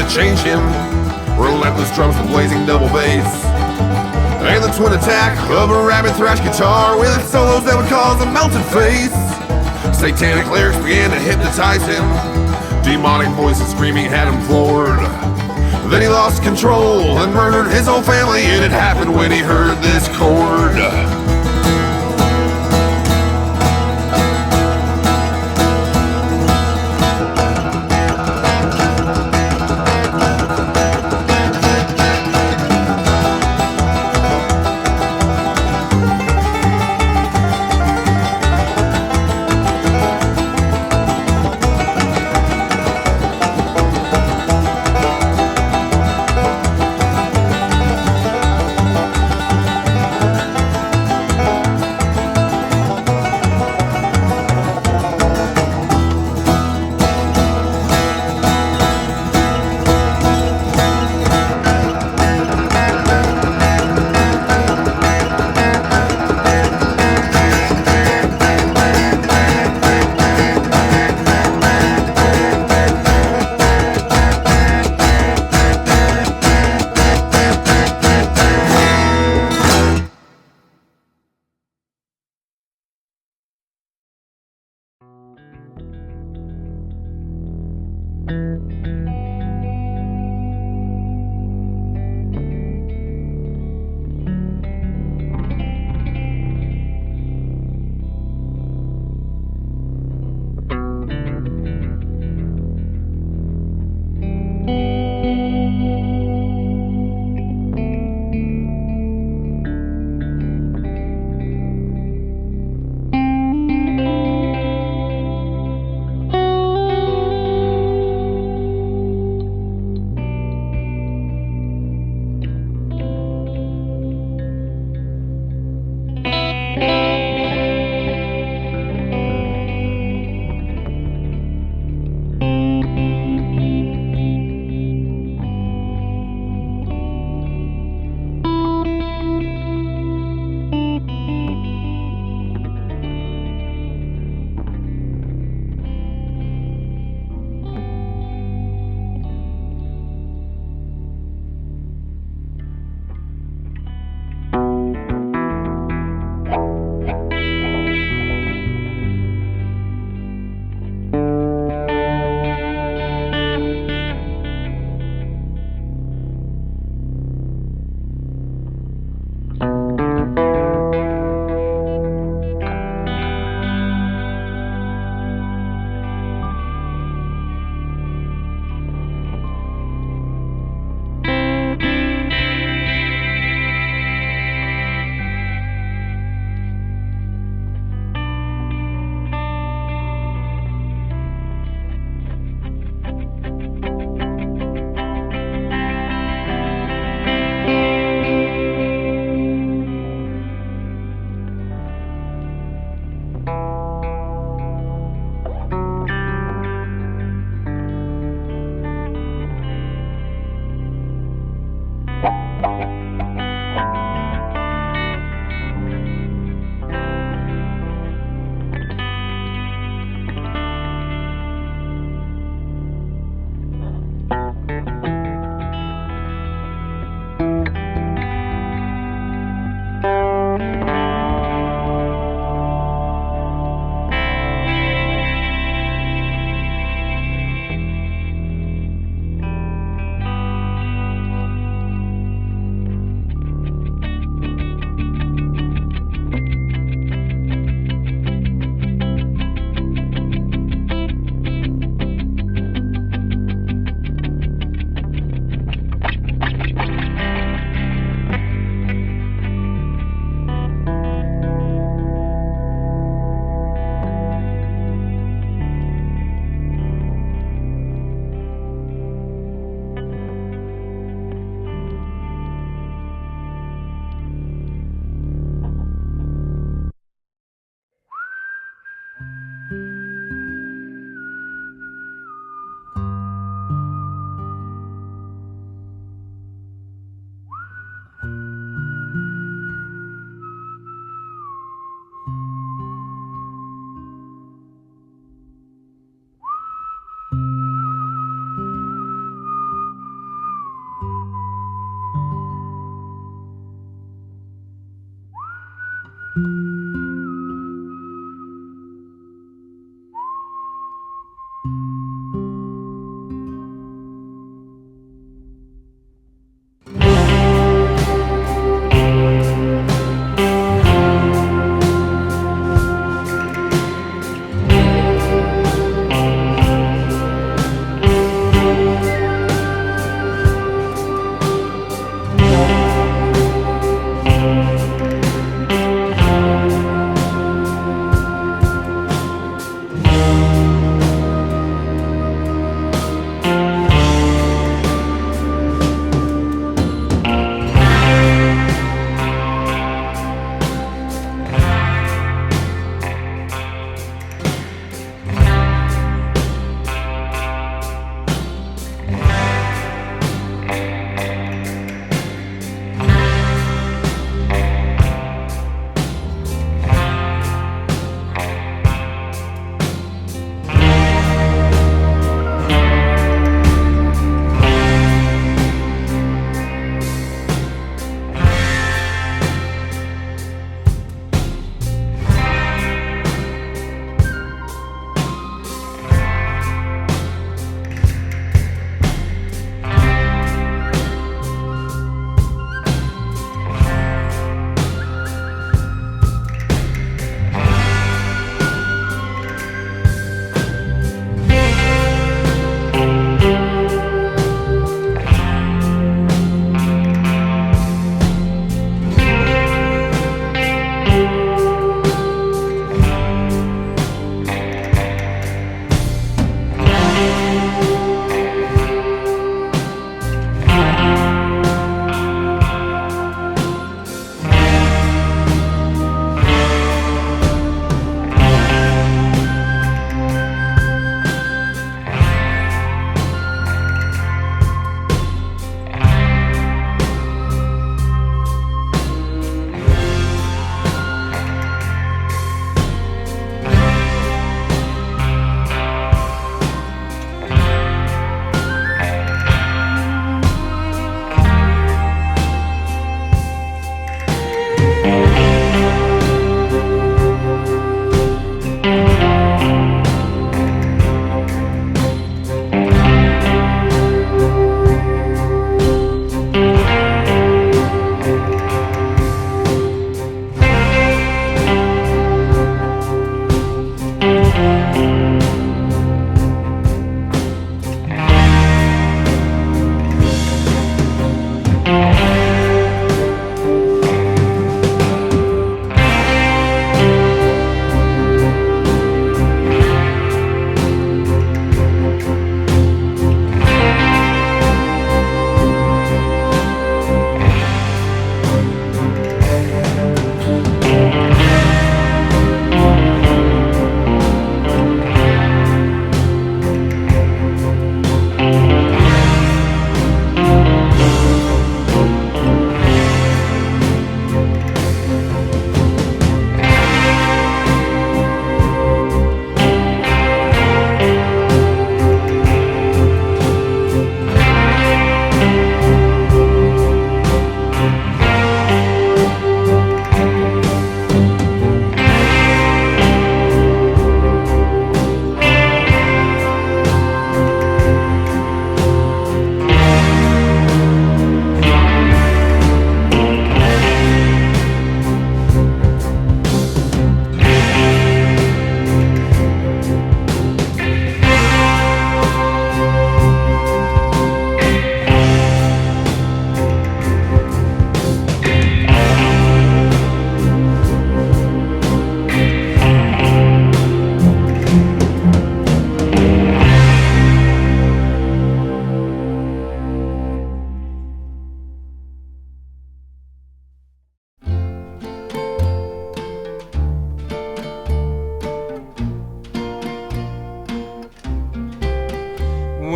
Change him. Relentless drums with blazing double bass, and the twin attack of a rabid thrash guitar with solos that would cause a melted face. Satanic lyrics began to hypnotize him. Demonic voices screaming had him floored. Then he lost control and murdered his whole family. It had happened when he heard this chord.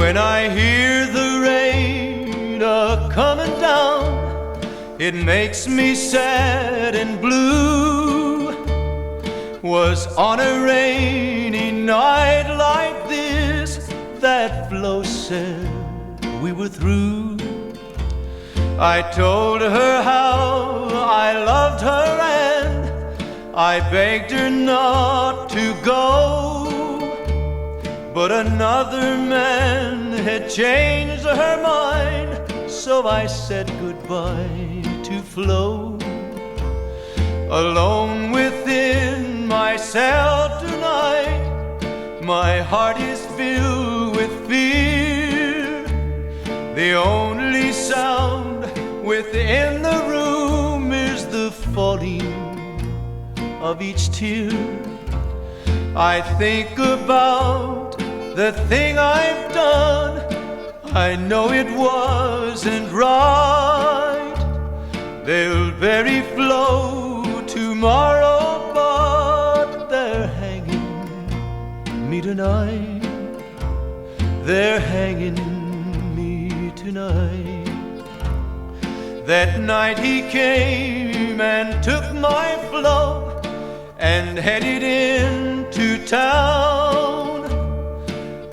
When I hear the rain a-comin' down, it makes me sad and blue. Was on a rainy night like this that Flo said we were through. I told her how I loved her and I begged her not to go. But another man had changed her mind, so I said goodbye to Flo. Alone within myself tonight, my heart is filled with fear. The only sound within the room is the falling of each tear. I think about the thing I've done. I know it wasn't right. They'll bury Flo tomorrow, but they're hanging me tonight. They're hanging me tonight. That night he came and took my Flo and headed into town.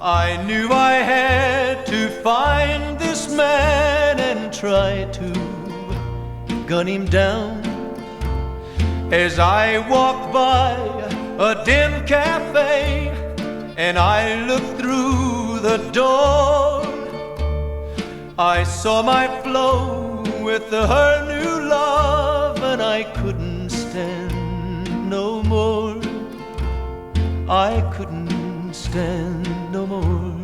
I knew I had to find this man and try to gun him down. As I walked by a dim cafe and I looked through the door, I saw my Flo with her new love, and I couldn't stand no more. I couldn't stand no more.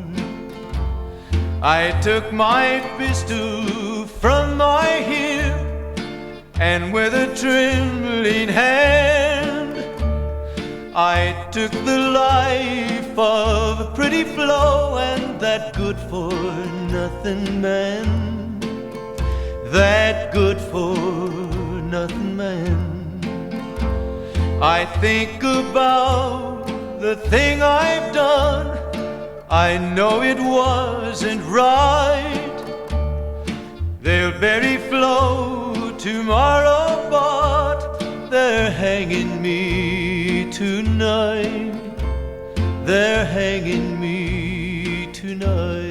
I took my pistol from my hip and with a trembling hand I took the life of a pretty Flo and that good-for-nothing man. That good-for-nothing man. I think about the thing I've done. I know it wasn't right. They'll bury Flo tomorrow, but they're hanging me tonight. They're hanging me tonight.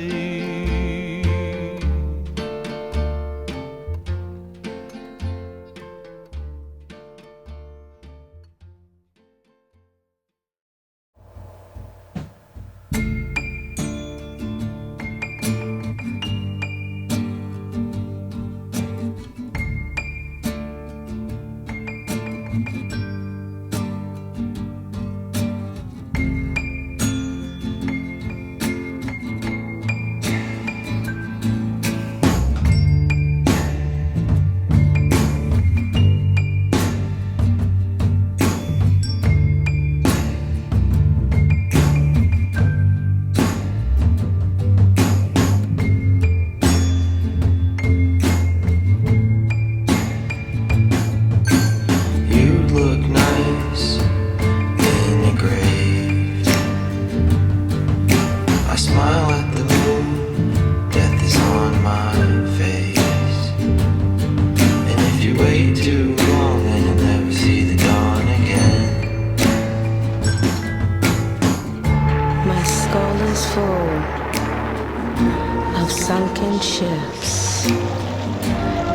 Sunken ships.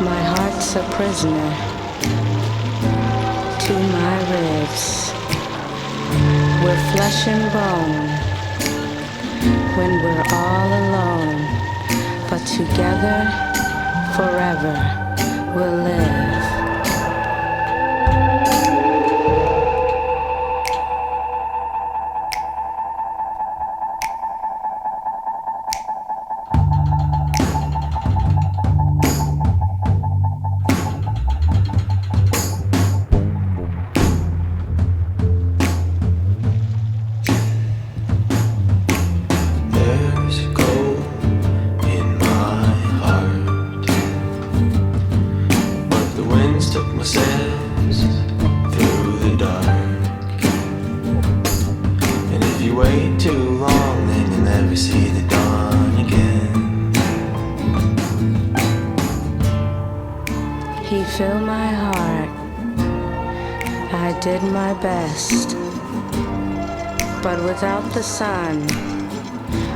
My heart's a prisoner to my ribs. We're flesh and bone when we're all alone, but together forever we'll live. Wait too long, then you'll never see the dawn again. fill my heart. I did my best, but without the sun,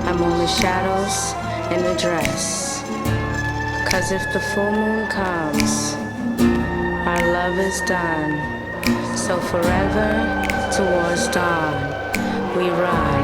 I'm only shadows in a dress. 'Cause if the full moon comes, our love is done. So forever towards dawn, we ride.